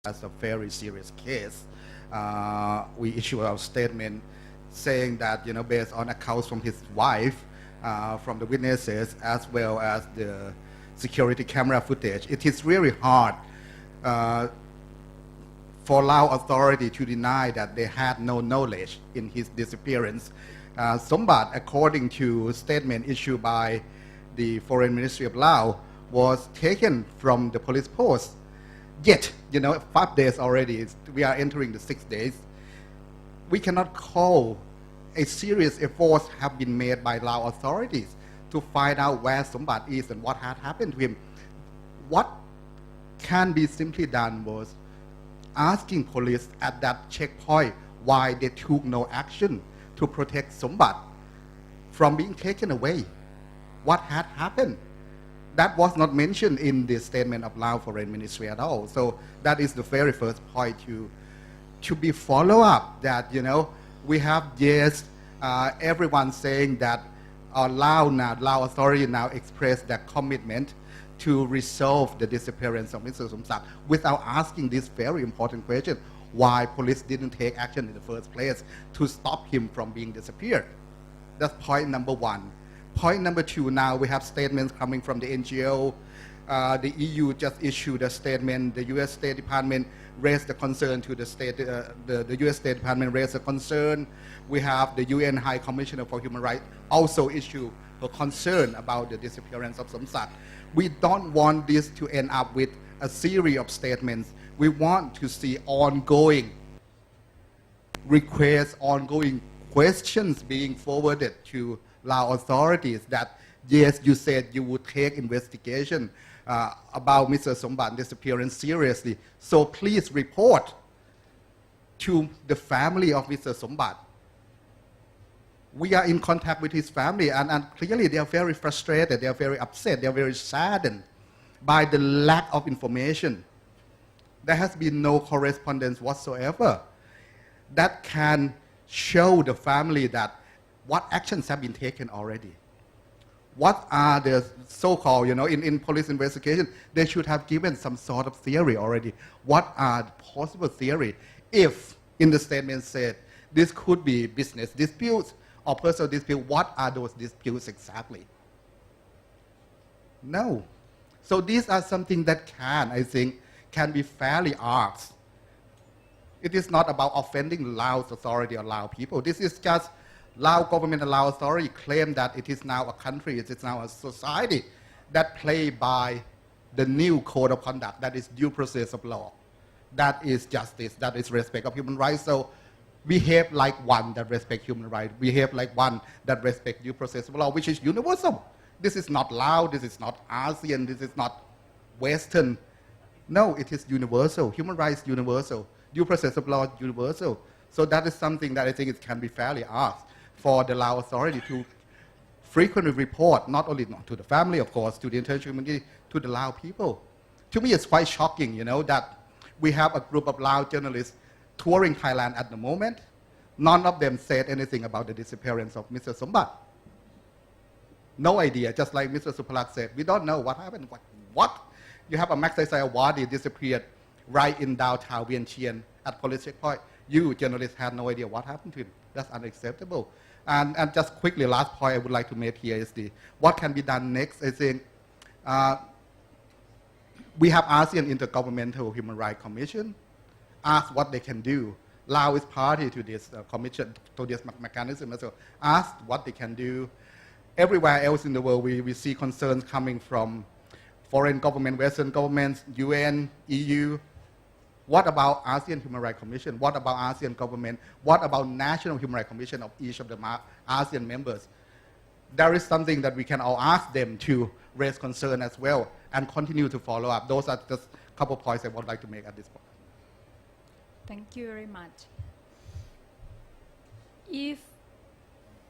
as a very serious case. We issue our statement saying that, based on accounts from his wife, from the witnesses, as well as the security camera footage, it is really hard for Lao authority to deny that they had no knowledge in his disappearance. Sombath, according to statement issued by the Foreign Ministry of Laos, was taken from the police post. Yet, 5 days already, we are entering the 6 days. We cannot call a serious efforts have been made by Lao authorities to find out where Sombath is and what had happened to him. What can be simply done was asking police at that checkpoint why they took no action to protect Sombath from being taken away. What had happened? That was not mentioned in the statement of Lao Foreign Ministry at all. So that is the very first point to be follow up, that, we have everyone saying that Lao authority now expressed their commitment to resolve the disappearance of Mr. Sombath without asking this very important question, why police didn't take action in the first place to stop him from being disappeared. That's point number one. Point number two, now we have statements coming from the NGO. The EU just issued a statement. The US State Department raised the concern to the state. The US State Department raised a concern. We have the UN High Commissioner for Human Rights also issued a concern about the disappearance of Sombath. We don't want this to end up with a series of statements. We want to see ongoing requests, ongoing questions being forwarded to Lao authorities that, yes, you said you would take investigation about Mr. Sombath's disappearance seriously. So please report to the family of Mr. Sombath. We are in contact with his family, and clearly they are very frustrated, they are very upset, they are very saddened by the lack of information. There has been no correspondence whatsoever that can show the family that what actions have been taken already. What are the so-called, in police investigation, they should have given some sort of theory already. What are the possible theory if, in the statement said, this could be business disputes or personal dispute, what are those disputes exactly? No. So these are something that I think, can be fairly asked. It is not about offending Laos authority or Lao people. This is just Lao government and Lao authority claim that it is now a country, it is now a society that play by the new code of conduct, that is due process of law, that is justice, that is respect of human rights. So behave like one that respect human rights, behave like one that respect due process of law, which is universal. This is not Lao, this is not ASEAN, this is not Western. No, it is universal. Human rights universal. Due process of law universal. So that is something that I think it can be fairly asked for the Lao authority to frequently report, not only to the family, of course, to the international community, to the Lao people. To me, it's quite shocking, that we have a group of Lao journalists touring Thailand at the moment. None of them said anything about the disappearance of Mr. Sombath. No idea, just like Mr. Supalak said, we don't know what happened. What? You have a Maksai Awadi disappeared right in downtown Vientiane at police checkpoint. You journalists had no idea what happened to him. That's unacceptable. And just quickly, last point I would like to make here is what can be done next. I think we have ASEAN Intergovernmental Human Rights Commission. Ask what they can do. Lao is party to this commission, to this mechanism. So ask what they can do. Everywhere else in the world, we see concerns coming from foreign government, Western governments, UN, EU. What about ASEAN Human Rights Commission? What about ASEAN government? What about National Human Rights Commission of each of the ASEAN members? There is something that we can all ask them to raise concern as well and continue to follow up. Those are just a couple of points I would like to make at this point. Thank you very much. If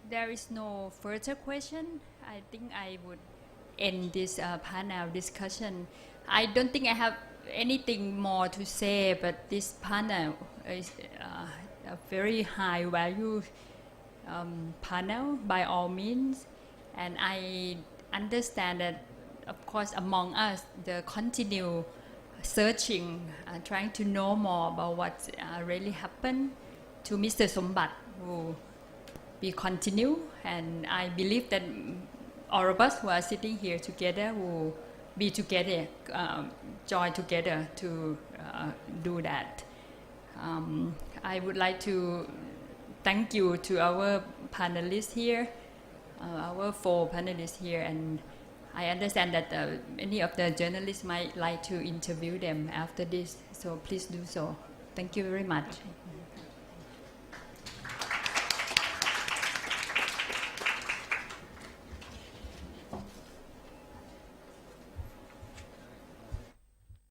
there is no further question, I think I would end this panel discussion. I don't think I have anything more to say, but this panel is a very high value panel by all means, and I understand that, of course, among us, the continued searching, trying to know more about what really happened to Mr. Sombath, who we continue, and I believe that all of us who are sitting here together will be together, join together to do that. I would like to thank you to our panelists here, our 4 panelists here, and I understand that many of the journalists might like to interview them after this, so please do so. Thank you very much.